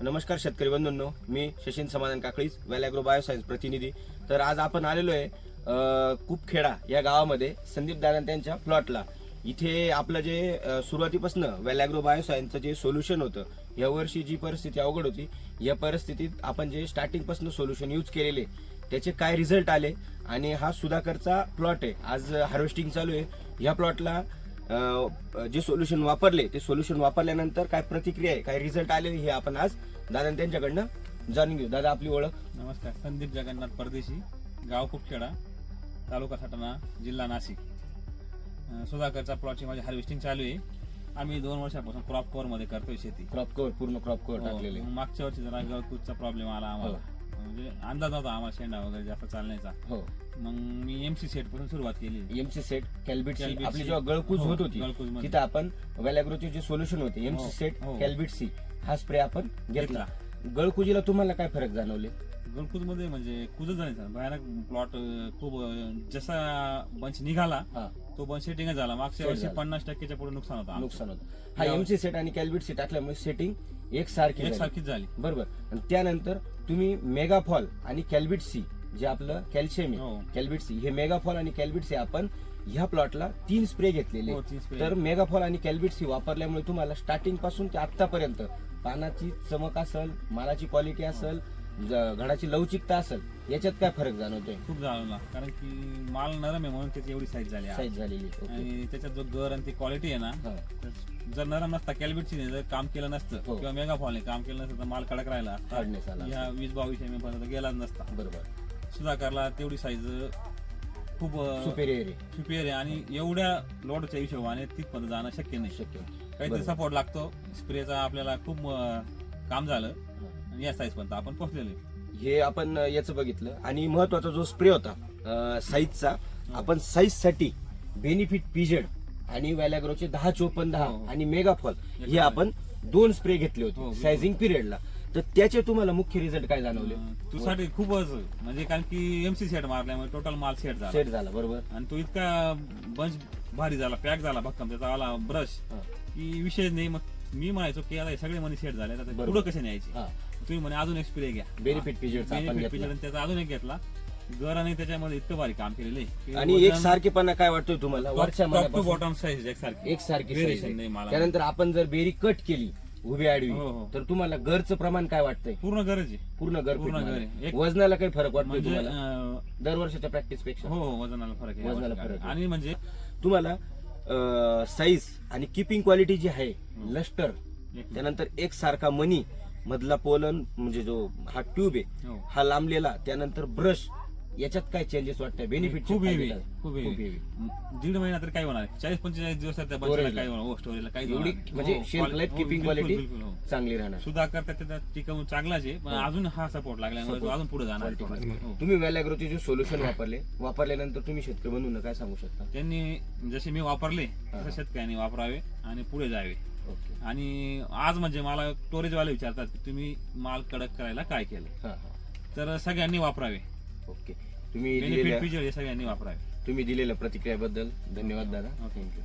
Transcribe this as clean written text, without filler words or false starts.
नमस्कार शेतकरी बंधूंनो, मी शशीन समाधान काकळीस वेलॅग्रो बायोसायन्स प्रतिनिधी. तर आज आपण आलेलो आहे कुपखेडा या गावामध्ये संदीप दादा त्यांच्या प्लॉटला. इथे आपलं जे सुरुवातीपासून वेलॅग्रो बायोसायन्सचं जे सोल्युशन होतं, यावर्षी जी परिस्थिती अवघड होती, या परिस्थितीत आपण जे स्टार्टिंगपासून सोल्युशन यूज केलेले त्याचे काय रिझल्ट आले आणि हा सुधाकरचा प्लॉट आहे. आज हार्वेस्टिंग चालू आहे. या प्लॉटला जे सोल्युशन वापरले ते सोल्युशन वापरल्यानंतर काय प्रतिक्रिया आहे, काय रिझल्ट आले, हे आपण आज दादा त्यांच्याकडनं जाणून घेऊ. दादा, आपली ओळख? नमस्कार, संदीप जगन्नाथ परदेशी, गाव कुपखेडा, तालुका सटाणा, जिल्हा नाशिक. सुधाकरचा प्लॉटची माझी हार्वेस्टिंग चालू आहे. आम्ही 2 वर्षापासून क्रॉप कव्हर मध्ये करतोय शेती. क्रॉप कव्हर, पूर्ण क्रॉप कव्हर टाकलेले. मागच्या वर्षी जरा गळकूजचा प्रॉब्लेम आला आम्हाला, म्हणजे अंदाज नव्हता आम्हाला शेंडा वगैरे जास्त चालण्याचा. हो, मग मी एमसी सेट पासून सुरुवात केली. एमसी सेट, कॅल्बिट सी. आपली जेव्हा गळकूज होत होती तिथे आपण वेलॅग्रोचे जे सोल्युशन होते एमसी सेट, कॅल्बिट सी, हा स्प्रे आपण घेतला. गळकुजीला तुम्हाला काय फरक जाणवले? गळकूज मध्ये म्हणजे कुजच झाली, भयानक प्लॉट. खूप जसा बंच निघाला तो बंच सेटिंग झाला. मागच्या वर्षी 50% पुढे नुकसान होतं. हा एमसी सेट आणि कॅल्बिट सी टाकल्यामुळे सेटिंग एकसारखीच झाली. बरोबर. आणि त्यानंतर तुम्ही मेगाफॉल आणि कॅल्बिट सी, जे आपलं कॅल्शियम आहे, कॅल्बिट सी, हे मेगाफॉल आणि कॅल्बिट सी आपण ह्या प्लॉटला 3 स्प्रे घेतलेले. तर मेगाफॉल आणि कॅल्बिट सी वापरल्यामुळे तुम्हाला स्टार्टिंग पासून ते आतापर्यंत पानाची चमक असेल, मालाची क्वालिटी असेल, घडाची लवचिकता असेल, याच्यात काय फरक जाणवतोय? खूप जाणवला, कारण की माल नरम आहे म्हणून त्याची एवढी साईज झालेली. आणि त्याच्यात जो गर आणि ती क्वालिटी आहे ना, जर नरम नसता कॅल्बिटची जर काम केलं नसतं किंवा मेगाफॉलने काम केलं नसतं तर माल कडक राहिला, या 20-22 एमएम पर्यंत गेलाच नसता. बरोबर. सुधाकरला तेवढी साईज खूप सुपेरियर आहे आणि एवढ्या लोडच्या हिशोबाने तिथपर्यंत जाणं शक्य नाही. काहीतरी सपोर्ट लागतो स्प्रेचा. आपल्याला खूप काम झालं आणि या साईज पर्यंत आपण पोहोचलेलो. हे आपण याचं बघितलं. आणि महत्वाचा जो स्प्रे होता साईजचा, आपण साईज साठी बेनिफिट पीजेड आणि वेलॅग्रोचे 10-54-10 आणि मेगाफॉल हे आपण 2 स्प्रे घेतले होते सायझिंग पिरियडला. तर त्याचे तुम्हाला मुख्य रिझल्ट काय जाणवले? तुझ्यासाठी खूपच, म्हणजे कारण की एमसी सेट मारल्यामुळे टोटल माल सेट झाला. बरोबर. आणि तो इतका बंच भारी झाला, पॅक झाला भक्कम, त्याचा आला ब्रश की विषय नाही. मग मी म्हणायचो की आता सगळे मनी सेट झाले, आता पुढे कसे न्यायचे. तुम्ही म्हणे अजून एक स्प्रे घ्या, बेनिफिट पीजेड, त्याचा अजून एक घेतला. गराने त्याच्यामध्ये इतकं भारी काम केलेलं आहे. आणि एक सारखेपणा काय वाटतोय तुम्हाला? वरच्या बॉटम साईज एकसारखी. त्यानंतर आपण जर बेरी कट केली उभी आडवी, तर तुम्हाला गरचं प्रमाण काय वाटतंय? पूर्ण गरज आहे. पूर्ण गर. वजनाला काही फरक वाटतोय तुम्हाला दरवर्षीच्या प्रॅक्टिस पेक्षा? हो, वजनाला फरक आहे. आणि म्हणजे तुम्हाला साईज आणि किपिंग क्वालिटी जी आहे, लस्टर, त्यानंतर एक सारखा मनी, मधला पोलन म्हणजे जो हा ट्यूब आहे हा लांबलेला, त्यानंतर ब्रश, याच्यात काय चेंजेस वाटतंय? बेनिफिट खूप हेवी. 1.5 महिना तर काय होणार, 40-45 दिवस काय होणार स्टोरीला, काही म्हणजे शेल्फ लाईफ, किपिंग क्वालिटी चांगली राहणार. सुधाकर त्याचा टिकवून चांगलाच आहे, पण अजून हा सपोर्ट लागल्यामुळे अजून पुढे जाणार. तुम्ही वेलॅग्रोचे जे सोल्युशन वापरल्यानंतर तुम्ही शेतकरी बंधूंना काय सांगू शकता? त्यांनी जसे मी वापरले तसे शेतकऱ्यांनी वापरावे आणि पुढे जावे. आणि आज म्हणजे मला स्टोरेजवाले विचारतात की तुम्ही माल कडक करायला काय केलं, तर सगळ्यांनी वापरावे. ओके. तुम्ही सगळ्यांनी वापरावे. तुम्ही दिलेल्या प्रतिक्रियाबद्दल धन्यवाद दादा. थँक्यू.